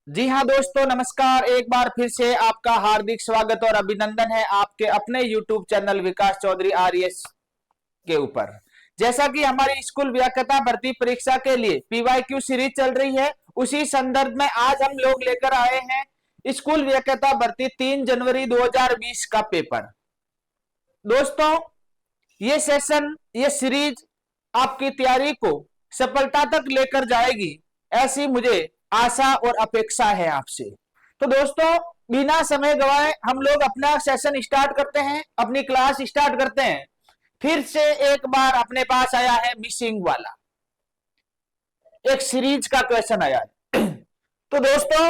जी हाँ दोस्तों, नमस्कार। एक बार फिर से आपका हार्दिक स्वागत और अभिनंदन है आपके अपने YouTube चैनल विकास चौधरी आरएस के ऊपर। जैसा कि हमारी स्कूल व्याख्याता भर्ती परीक्षा के लिए पीवाईक्यू सीरीज चल रही है, उसी संदर्भ में आज हम लोग लेकर आए हैं स्कूल व्याख्याता भर्ती 3 जनवरी 2020 का पेपर। दोस्तों, ये सेशन, ये सीरीज आपकी तैयारी को सफलता तक लेकर जाएगी, ऐसी मुझे आशा और अपेक्षा है आपसे। तो दोस्तों, बिना समय गवाए हम लोग अपना सेशन स्टार्ट करते हैं, अपनी क्लास स्टार्ट करते हैं। फिर से एक बार अपने पास आया है मिसिंग वाला, एक सीरीज का क्वेश्चन आया है। तो दोस्तों,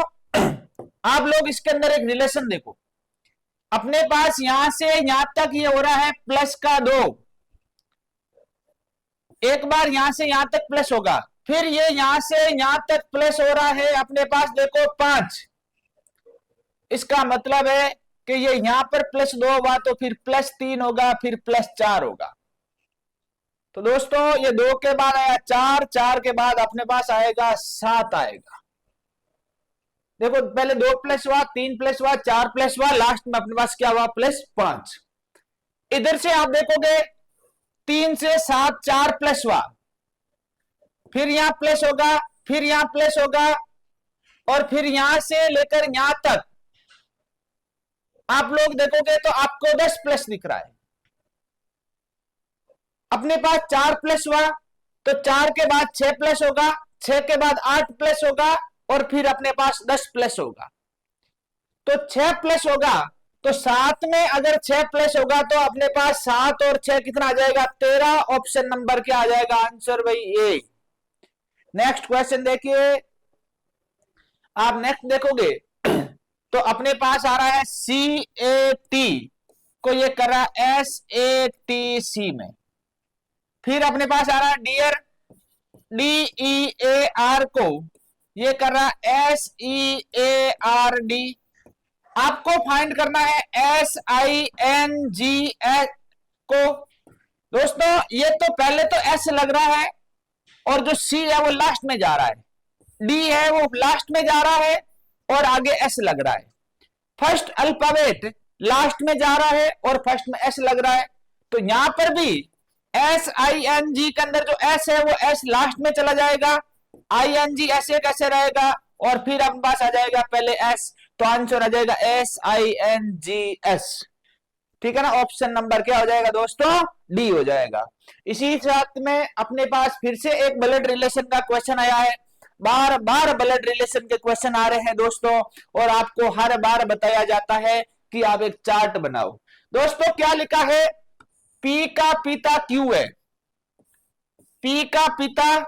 आप लोग इसके अंदर एक रिलेशन देखो। अपने पास यहां से यहां तक ये हो रहा है प्लस का 2, एक बार यहां से यहां तक प्लस होगा, फिर ये यहां से यहां तक प्लस हो रहा है अपने पास देखो 5। इसका मतलब है कि ये यहां पर प्लस 2 होगा तो फिर प्लस 3 होगा, फिर प्लस 4 होगा। तो दोस्तों, ये 2 के बाद आया 4, 4 के बाद अपने पास आएगा 7 आएगा। देखो, पहले 2 प्लस हुआ, 3 प्लस हुआ, 4 प्लस हुआ, लास्ट में अपने पास क्या हुआ, प्लस 5। इधर से आप देखोगे 3 से 7, 4 प्लस हुआ, फिर यहां प्लस होगा, फिर यहां प्लस होगा, और फिर यहां से लेकर यहां तक आप लोग देखोगे तो आपको 10 प्लस दिख रहा है। अपने पास 4 प्लस हुआ तो 4 के बाद 6 प्लस होगा, 6 के बाद 8 प्लस होगा, और फिर अपने पास 10 प्लस होगा। तो 6 प्लस होगा तो 7 में अगर 6 प्लस होगा तो अपने पास 7 और 6 कितना आ जाएगा, 13। ऑप्शन नंबर क्या आ जाएगा, आंसर भाई ए। नेक्स्ट क्वेश्चन देखिए, आप नेक्स्ट देखोगे तो अपने पास आ रहा है CAT को ये कर रहा है SATC में। फिर अपने पास आ रहा है डियर DEAR को ये कर रहा है SEARD। आपको फाइंड करना है SINGS को। दोस्तों, ये तो पहले तो S लग रहा है और जो C है वो लास्ट में जा रहा है, D है वो लास्ट में जा रहा है और आगे S लग रहा है। फर्स्ट अल्फाबेट लास्ट में जा रहा है और फर्स्ट में S लग रहा है। तो यहां पर भी SING के अंदर जो S है वो S लास्ट में चला जाएगा, ING ऐसे कैसे रहेगा, और फिर अपने पास आ जाएगा पहले S, तो आंसर आ जाएगा SINGS। ठीक है ना। ऑप्शन नंबर क्या हो जाएगा दोस्तों, डी हो जाएगा। इसी साथ में अपने पास फिर से एक ब्लड रिलेशन का क्वेश्चन आया है। बार बार ब्लड रिलेशन के क्वेश्चन आ रहे हैं दोस्तों, और आपको हर बार बताया जाता है कि आप एक चार्ट बनाओ। दोस्तों, क्या लिखा है, पी का पिता क्यू है। पी का पिता,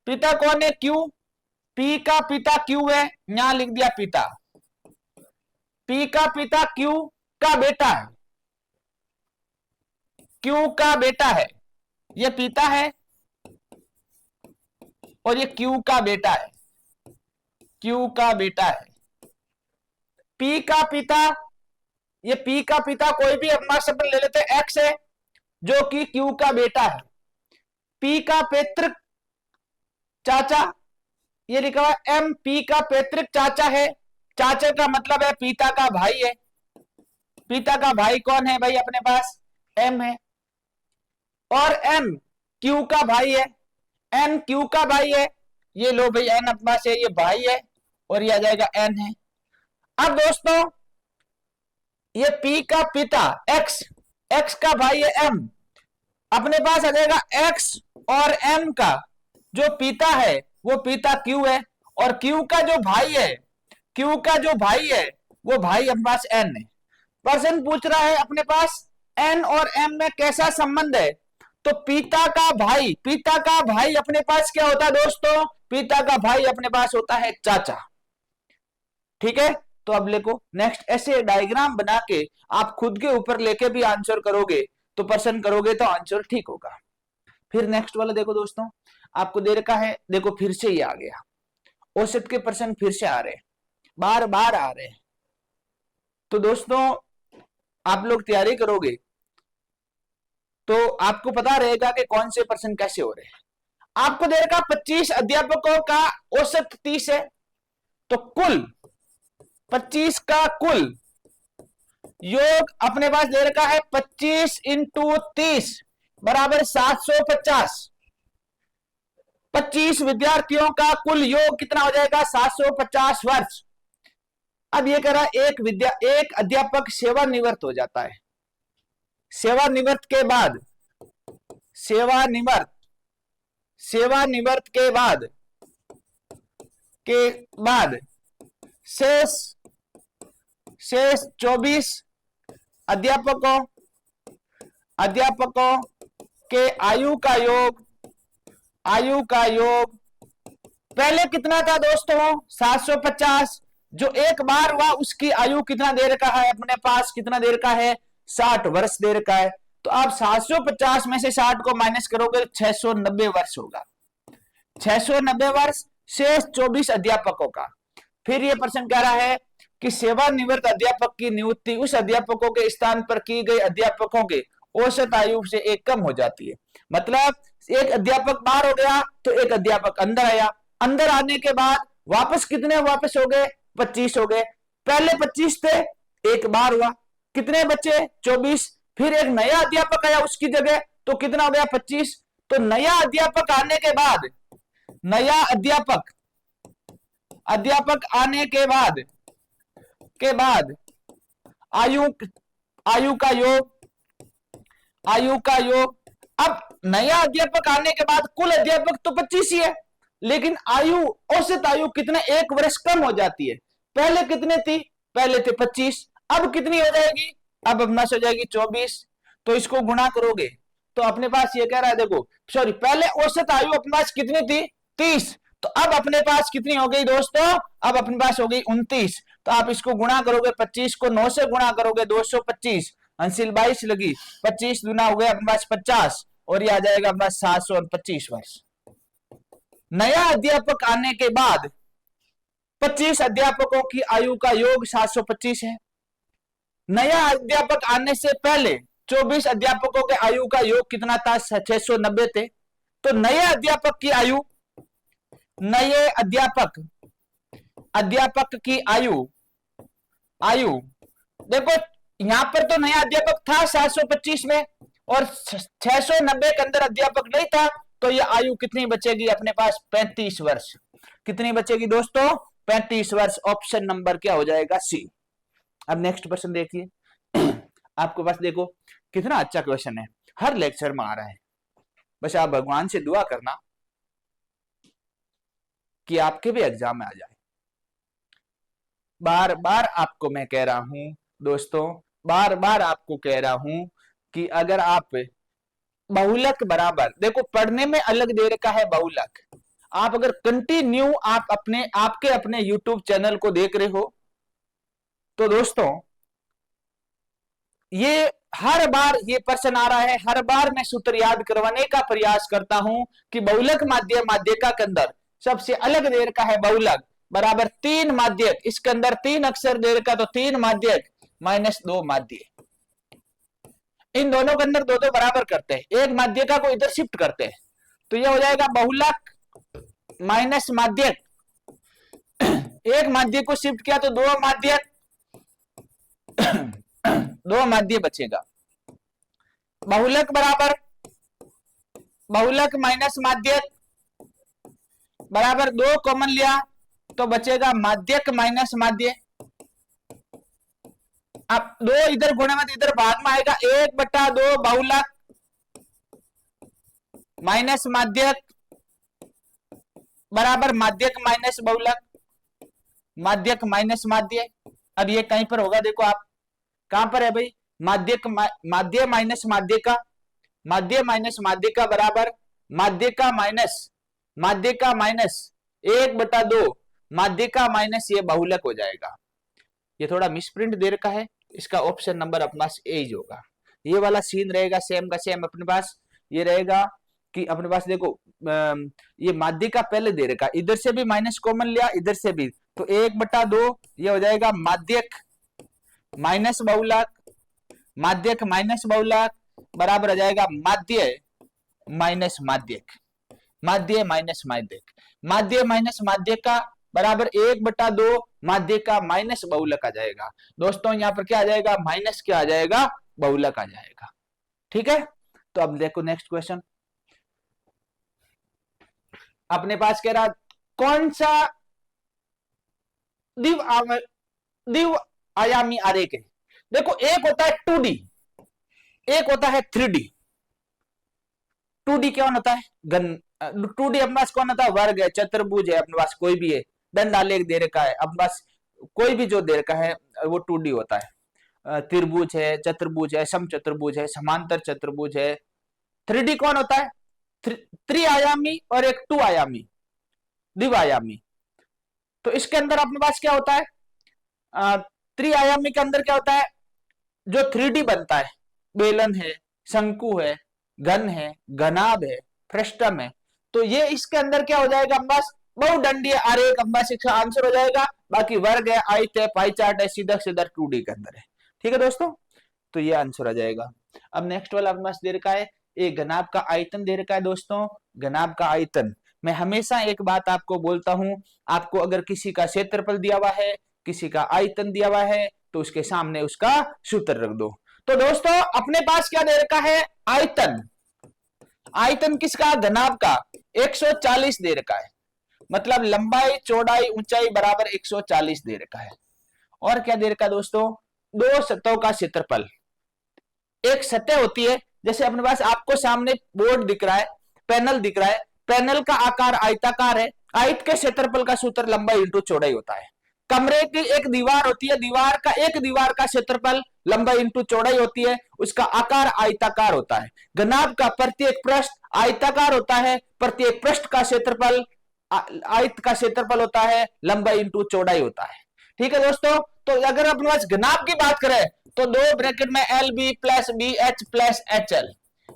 पिता कौन है, क्यू। पी का पिता क्यू है, यहां लिख दिया पिता। पी का पिता क्यू का बेटा है, क्यू का बेटा है, ये पिता है और ये क्यू का बेटा है, क्यू का बेटा है। पी का पिता, ये पी का पिता कोई भी अपना शब्द ले लेते हैं, एक्स है जो कि क्यू का बेटा है। पी का पैतृक चाचा, ये लिखा हुआ एम, पी का पैतृक चाचा है। चाचा का मतलब है पिता का भाई है। पिता का भाई कौन है भाई, अपने पास एम है। और एन क्यू का भाई है, एन क्यू का भाई है। ये लो भाई, एन अपने पास है, ये भाई है, और ये आ जाएगा एन है। अब दोस्तों, ये पी का पिता एक्स, एक्स का भाई है एम, अपने पास आ जाएगा एक्स और एम का जो पिता है वो पिता क्यू है, और क्यू का जो भाई है, क्यू का जो भाई है वो भाई अपने पास एन है। प्रश्न पूछ रहा है अपने पास एन और एम में कैसा संबंध है। तो पिता का भाई, पिता का भाई अपने पास क्या होता है दोस्तों, पिता का भाई अपने पास होता है चाचा। ठीक है। तो अब देखो नेक्स्ट, ऐसे डायग्राम बना के आप खुद के ऊपर लेके भी आंसर करोगे तो प्रश्न करोगे तो आंसर ठीक होगा। फिर नेक्स्ट वाला देखो दोस्तों, आपको दे रखा है, देखो फिर से ये आ गया, औसत के प्रश्न फिर से आ रहे हैं, बार बार आ रहे हैं। तो दोस्तों, आप लोग तैयारी करोगे तो आपको पता रहेगा कि कौन से प्रश्न कैसे हो रहे हैं। आपको दे रखा 25 अध्यापकों का औसत 30 है, तो कुल 25 का कुल योग अपने पास दे रखा है 25 इंटू 30 बराबर 750। 25 विद्यार्थियों का कुल योग कितना हो जाएगा? 750 वर्ष। अब ये कह रहा है एक अध्यापक सेवानिवृत्त हो जाता है। सेवानिवृत्त के बाद सेवानिवृत्त के बाद शेष 24 अध्यापकों के आयु का योग पहले कितना था दोस्तों? 750। जो एक बार हुआ उसकी आयु कितना दे रखा है अपने पास? कितना दे रखा है? 60 वर्ष दे रखा है। तो आप 750 में से 60 को माइनस करोगे 690 वर्ष होगा। 690 वर्ष शेष 24 अध्यापकों का। फिर ये प्रश्न कह रहा है कि सेवानिवृत्त अध्यापक की नियुक्ति उस अध्यापकों के स्थान पर की गई अध्यापकों के औसत आयु से एक कम हो जाती है। मतलब एक अध्यापक बाहर हो गया तो एक अध्यापक अंदर आया। अंदर आने के बाद वापस कितने वापस हो गए? 25 हो गए। पहले 25 थे, एक बार हुआ, कितने बचे? 24। फिर एक नया अध्यापक आया उसकी जगह, तो कितना हो गया? 25। तो नया अध्यापक आने के बाद अध्यापक आने के बाद आयु का योग। अब नया अध्यापक आने के बाद कुल अध्यापक तो 25 ही है, लेकिन औसत आयु कितने? 1 वर्ष कम हो जाती है। पहले कितने थी? पहले थे 25। अब कितनी हो जाएगी? अब अपना हो जाएगी 24। तो इसको गुणा करोगे तो अपने पास ये कह रहा है, देखो सॉरी, पहले औसत आयु अपने पास कितनी थी? 30। तो अब अपने पास कितनी हो गई दोस्तों? अब अपने पास हो गई 29। तो आप इसको गुणा करोगे, 25 को 9 से गुणा करोगे 225, अंशिल 22 लगी, 25 दूना हो गया अपने पास 50, और ये आ जाएगा अपना 725 वर्ष। नया अध्यापक आने के बाद 25 अध्यापकों की आयु का योग 725 है। नया अध्यापक आने से पहले 24 अध्यापकों के आयु का योग कितना था? 690 थे। तो नए अध्यापक की आयु की आयु देखो, यहां पर तो नया अध्यापक था 725 में और 690 के अंदर अध्यापक नहीं था, तो ये आयु कितनी बचेगी अपने पास? 35 वर्ष। कितनी बचेगी दोस्तों? 35 वर्ष। ऑप्शन नंबर क्या हो जाएगा? सी। अब नेक्स्ट क्वेश्चन देखिए। आपके पास देखो कितना अच्छा क्वेश्चन है, हर लेक्चर में आ रहा है। बस आप भगवान से दुआ करना कि आपके भी एग्जाम में आ जाए। बार बार आपको मैं कह रहा हूं दोस्तों, बार बार आपको कह रहा हूं कि अगर आप बहुलक बराबर, देखो पढ़ने में अलग दे रखा है बहुलक, आप अगर कंटिन्यू आप आपके अपने YouTube चैनल को देख रहे हो तो दोस्तों ये हर बार ये प्रश्न आ रहा है, हर बार मैं सूत्र याद करवाने का प्रयास करता हूं कि बहुलक माध्यका के अंदर सबसे अलग दे रखा है बहुलक बराबर 3 माध्यक, इसके अंदर 3 अक्षर दे रखा, तो 3 माध्यक माइनस 2 माध्य। इन दोनों के अंदर दो बराबर करते हैं, एक माध्यका को इधर शिफ्ट करते हैं, तो ये हो जाएगा बहुलक माइनस माध्यक। एक माध्य को शिफ्ट किया तो 2 माध्यक 2 माध्य बचेगा। बहुलक बराबर बहुलक माइनस माध्यक बराबर 2 कॉमन लिया तो बचेगा माध्यक माइनस माध्य। अब 2 इधर गुणे में इधर भाग में आएगा, 1/2 बहुलक माइनस माध्यक बराबर माध्यक माइनस बहुलक, माध्यक माइनस माध्य। अब ये कहीं पर होगा, देखो आप कहां पर है भाई? माध्यक माध्य माइनस माध्यका, माध्य माइनस माध्यका बराबर माध्यका माइनस 1/2 माध्यका माइनस ये बहुलक हो जाएगा। ये थोड़ा मिसप्रिंट दे रखा है, इसका ऑप्शन नंबर अपना ए होगा। ये वाला सीन रहेगा सेम का सेम अपने पास। ये रहेगा कि अपने पास देखो ये माध्यका पहले दे रखा, इधर से भी माइनस कॉमन लिया, इधर से भी, तो 1/2 ये हो जाएगा माध्यक माइनस बहुलक, माध्यक माइनस बहुलक बराबर हो जाएगा माध्य माइनस माध्यक। माध्य माइनस माध्यक, माध्य माइनस माध्यक का बराबर 1/2 माध्यक का माइनस बहुलक आ जाएगा। दोस्तों यहाँ पर क्या आ जाएगा, माइनस क्या आ जाएगा, बहुलक आ जाएगा। ठीक है, तो अब देखो नेक्स्ट क्वेश्चन अपने पास कह रहा कौन सा द्विव आयामी आरेख है। देखो एक होता है 2D, एक होता है 3D। 2D क्या होता है, घन 2D अपने पास कौन होता है, वर्ग है, चतुर्भुज है, अपने पास कोई भी है, दंड आलेख दे रखा है, अपने पास कोई भी जो दे रखा है वो 2D होता है। त्रिभुज है, चतुर्भुज है, समचतुर्भुज है, समांतर चतुर्भुज है। 3D कौन होता है, त्रिआयामी और एक 2 आयामी द्विआयामी। तो इसके अंदर अपने पास क्या होता है, त्रिआयामी के अंदर क्या होता है, जो 3D बनता है, बेलन है, शंकु है, घन है, घनाभ है, फ्रस्टम है। तो ये इसके अंदर क्या हो जाएगा, बस बहुदंडीय आरेख, बस इसका आंसर हो जाएगा। बाकी वर्ग है, आयत है, पाई चार्ट है, सीधा सीधा 2D के अंदर है। ठीक है दोस्तों, तो ये आंसर आ जाएगा। अब नेक्स्ट वाला अपने पास दे रखा है, एक घनाभ का आयतन दे रखा है। दोस्तों घनाभ का आयतन, मैं हमेशा एक बात आपको बोलता हूं, आपको अगर किसी का क्षेत्रफल दिया हुआ है, किसी का आयतन दिया हुआ है, तो उसके सामने उसका सूत्र रख दो। तो दोस्तों अपने पास क्या दे रखा है, आयतन, आयतन किसका, घनाभ का 140 दे रखा है, मतलब लंबाई चौड़ाई ऊंचाई बराबर 140 दे रखा है। और क्या दे रखा है दोस्तों, दो सतहों का क्षेत्रफल। एक सतह होती है, जैसे अपने पास आपको सामने बोर्ड दिख रहा है, पैनल दिख रहा है, पैनल का आकार आयताकार है, आयत के क्षेत्रफल का सूत्र लंबाई इंटू चौड़ाई होता है। कमरे की एक दीवार होती है, दीवार का क्षेत्रफल लंबाई इंटू चौड़ाई होती है, उसका आकार आयताकार होता है। घनाभ का प्रत्येक पृष्ठ आयताकार होता है, प्रत्येक पृष्ठ का क्षेत्रफल आयत का क्षेत्रफल होता है, लंबाई इंटू चौड़ाई होता है। ठीक है दोस्तों, तो अगर अपने पास घनाभ की बात करें तो दो ब्रैकेट में L B plus B H plus H L,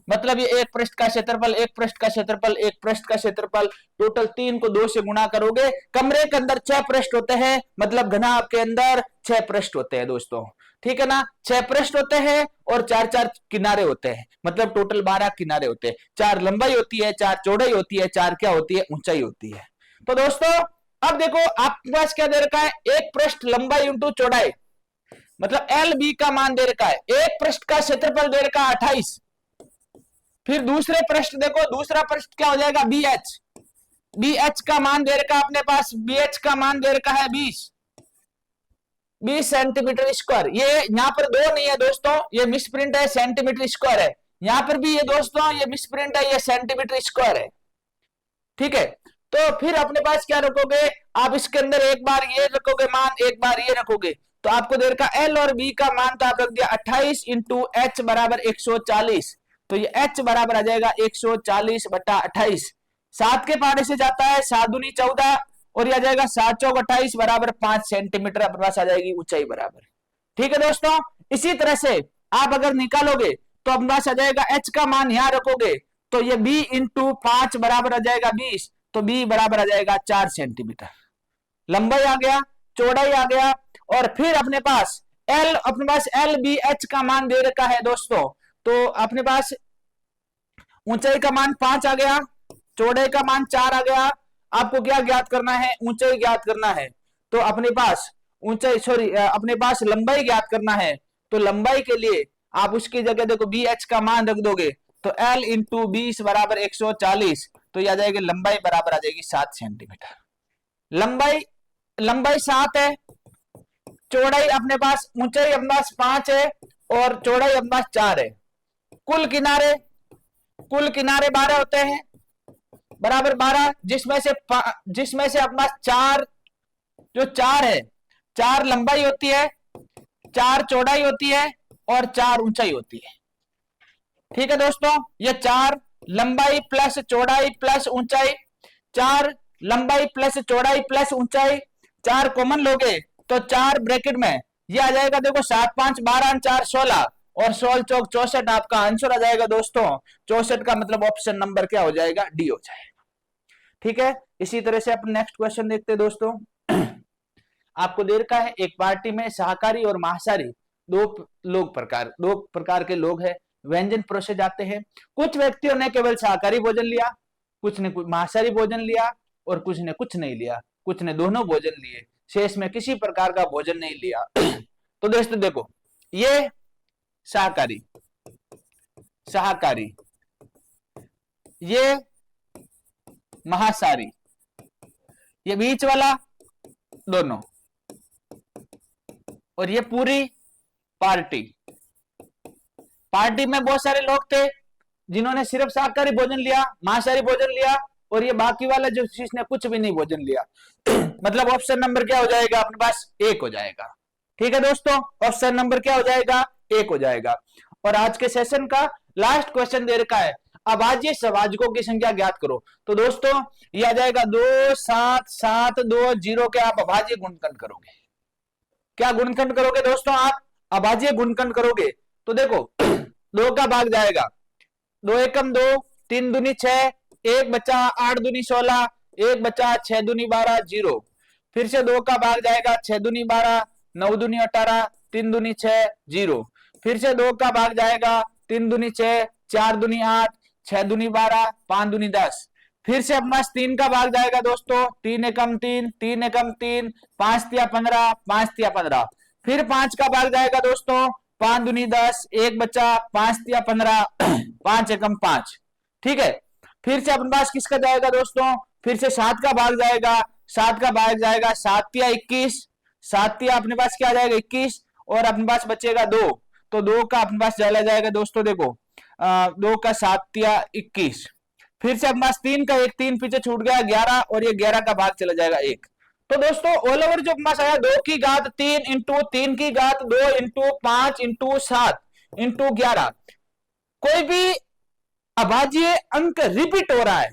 मतलब ये एक पृष्ठ का क्षेत्रफल, एक पृष्ठ का क्षेत्रफल, एक पृष्ठ का क्षेत्रफल, टोटल 3 को 2 से गुणा करोगे। कमरे के अंदर 6 पृष्ठ होते हैं, मतलब घनाभ के अंदर 6 पृष्ठ होते हैं दोस्तों। ठीक है ना, 6 पृष्ठ होते हैं और 4-4 किनारे होते हैं, मतलब टोटल 12 किनारे होते हैं। 4 लंबाई होती है, 4 चौड़ाई होती है, 4 क्या होती है, ऊंचाई होती है। तो दोस्तों अब देखो आपके पास क्या दे रखा है, एक पृष्ठ लंबाई इंटू चौड़ाई, मतलब एल बी का मान दे रखा है, एक पृष्ठ का क्षेत्रफल दे रखा है 28। फिर दूसरे पृष्ठ देखो, दूसरा पृष्ठ क्या हो जाएगा, बी एच, बी एच का मान दे रखा है अपने पास, बी एच का मान दे रखा है 20 सेंटीमीटर स्क्वायर। ये यहाँ पर 2 नहीं है दोस्तों, ये मिसप्रिंट है, सेंटीमीटर स्क्वायर है। यहाँ पर भी ये दोस्तों ये मिसप्रिंट है, ये सेंटीमीटर स्क्वायर है। ठीक है, तो फिर अपने पास क्या रखोगे आप, इसके अंदर एक बार ये रखोगे मान, एक बार ये रखोगे, तो आपको दे रखा एल और बी का मान तो आप रख दिया 28 इंटू एच बराबर 140। तो ये h बराबर आ जाएगा 140/28। 7 के पहाड़े से जाता है 7 दूनी 14 और ये आ जाएगा 7 चौक 28 बराबर 5 सेंटीमीटर अपने पास आ जाएगी ऊंचाई बराबर। ठीक है दोस्तों, इसी तरह से आप अगर निकालोगे तो अपने पास आ जाएगा h का मान यहां रखोगे तो ये b इंटू 5 बराबर आ जाएगा 20, तो b बराबर आ जाएगा 4 सेंटीमीटर। लंबाई आ गया, चौड़ाई आ गया, और फिर अपने पास एल बी एच का मान दे रखा है दोस्तों। तो अपने पास ऊंचाई का मान 5 आ गया, चौड़ाई का मान 4 आ गया। आपको क्या ज्ञात करना है, ऊंचाई ज्ञात करना है। तो अपने पास अपने पास लंबाई ज्ञात करना है। तो लंबाई के लिए आप उसकी जगह देखो बी एच का मान रख दोगे, तो एल इंटू 20 बराबर 140, तो यह आ जाएगी लंबाई बराबर आ जाएगी 7 सेंटीमीटर। लंबाई 7 है, चौड़ाई अपने पास, ऊंचाई अपने पास 5 है और चौड़ाई अपने पास 4 है। कुल किनारे 12 होते हैं, बराबर 12, जिसमें से अपने पास 4 है, 4 लंबाई होती है, 4 चौड़ाई होती है और 4 ऊंचाई होती है। ठीक है दोस्तों, ये 4 लंबाई प्लस चौड़ाई प्लस ऊंचाई, 4 लंबाई प्लस चौड़ाई प्लस ऊंचाई, 4 कॉमन लोगे तो 4 ब्रैकेट में ये आ जाएगा, देखो 7 5 12 4 16 और 16 चौक 64 आपका आंसर आ जाएगा दोस्तों। 64 का मतलब ऑप्शन नंबर क्या हो जाएगा, डी हो जाएगा। ठीक है, इसी तरह से अपन नेक्स्ट क्वेश्चन देखते हैं दोस्तों। आपको दे रखा है एक पार्टी में शाकाहारी और मांसाहारी दो प्रकार के लोग हैं, व्यंजन परोसे जाते हैं। कुछ व्यक्तियों ने केवल शाकाहारी भोजन लिया, कुछ ने कुछ मांसाहारी भोजन लिया और कुछ ने कुछ नहीं लिया, कुछ ने दोनों भोजन लिए, शेष में किसी प्रकार का भोजन नहीं लिया। तो दोस्तों देखो, ये शाकाहारी, शाकाहारी, ये मांसाहारी, ये बीच वाला दोनों, और ये पूरी पार्टी। पार्टी में बहुत सारे लोग थे जिन्होंने सिर्फ शाकाहारी भोजन लिया, मांसाहारी भोजन लिया, और ये बाकी वाला जो जिसने कुछ भी नहीं भोजन लिया। मतलब ऑप्शन नंबर क्या हो जाएगा अपने पास? एक हो जाएगा। ठीक है दोस्तों, ऑप्शन नंबर क्या हो जाएगा? एक हो जाएगा। और आज के सेशन का लास्ट क्वेश्चन दे रखा है, अभाज्य सभाजकों की संख्या ज्ञात करो। तो दोस्तों ये आ जाएगा 2 7 7 2 0 के आप अभाज्य गुणनखंड करोगे। क्या गुणनखंड करोगे दोस्तों? आप अभाज्य गुणनखंड करोगे। तो देखो 2 का भाग जाएगा, 2 एकम 2, 3 दूनी 6, 1 बचा 8 दूनी 16, 1 बचा 6 दूनी 12 0। फिर से 2 का भाग जाएगा, 6 दूनी 12, 9 दूनी 18, 3 दूनी 6 0। फिर से 2 का भाग जाएगा, 3 दूनी 6, 4 दूनी 8, 6 दूनी 12, 5 दूनी 10। फिर से अपना 3 का भाग जाएगा दोस्तों, 3 एकम 3, 3 एकम 3, 5 तिया 15, 5 तिया 15। फिर 5 का भाग जाएगा दोस्तों, 5 दूनी 10, 1 बचा 5 तिया 15, 5 एकम 5। ठीक है, फिर से अपने पास किसका जाएगा दोस्तों? फिर से 7 का भाग जाएगा, 7 का भाग जाएगा 7 तिया 21, 7 तिया अपने पास क्या जाएगा 21, और अपने पास बचेगा 2। तो 2 का अपने पास चला जाएगा दोस्तों, देखो 2 का 7 तिया 21। फिर से अपने पास 3 का 1, 3 पीछे छूट गया 11, और ये 11 का भाग चला जाएगा 1। तो दोस्तों ऑल ओवर जो अपने पास आया 2 की घात 3 इंटू 3 की घात 2 इंटू 5 इंटू 7 इंटू 11। कोई भी अभाज्य अंक रिपीट हो रहा है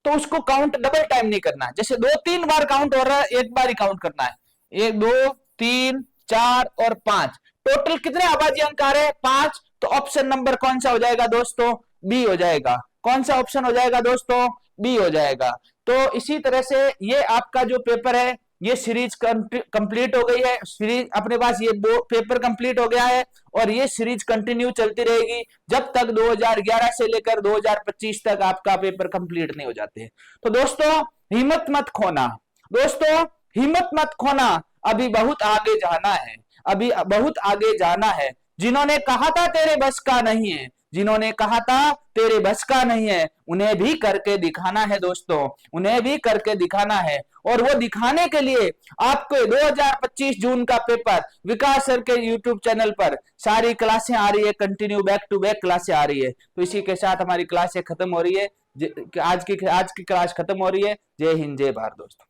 तो उसको काउंट डबल टाइम नहीं करना है। जैसे 2-3 बार काउंट हो रहा है, एक बार ही काउंट करना है। 1 2 3 4 और 5, टोटल कितने अभाज्य अंक आ रहे हैं? 5। तो ऑप्शन नंबर कौन सा हो जाएगा दोस्तों? बी हो जाएगा। कौन सा ऑप्शन हो जाएगा दोस्तों? बी हो जाएगा। तो इसी तरह से ये आपका जो पेपर है, ये सीरीज कंप्लीट हो गई है। सीरीज अपने पास ये पेपर कंप्लीट हो गया है, और ये सीरीज कंटिन्यू चलती रहेगी जब तक 2011 से लेकर 2025 तक आपका पेपर कंप्लीट नहीं हो जाते। तो दोस्तों हिम्मत मत खोना, दोस्तों हिम्मत मत खोना, अभी बहुत आगे जाना है, अभी बहुत आगे जाना है। जिन्होंने कहा था तेरे बस का नहीं है, जिन्होंने कहा था तेरे बस का नहीं है, उन्हें भी करके दिखाना है दोस्तों, उन्हें भी करके दिखाना है। और वो दिखाने के लिए आपको 2025 जून का पेपर विकास सर के यूट्यूब चैनल पर सारी क्लासें आ रही है, कंटिन्यू बैक टू बैक क्लासें आ रही है। तो इसी के साथ हमारी क्लासें खत्म हो रही है, आज की क्लास खत्म हो रही है। जय हिंद, जय भारत दोस्तों।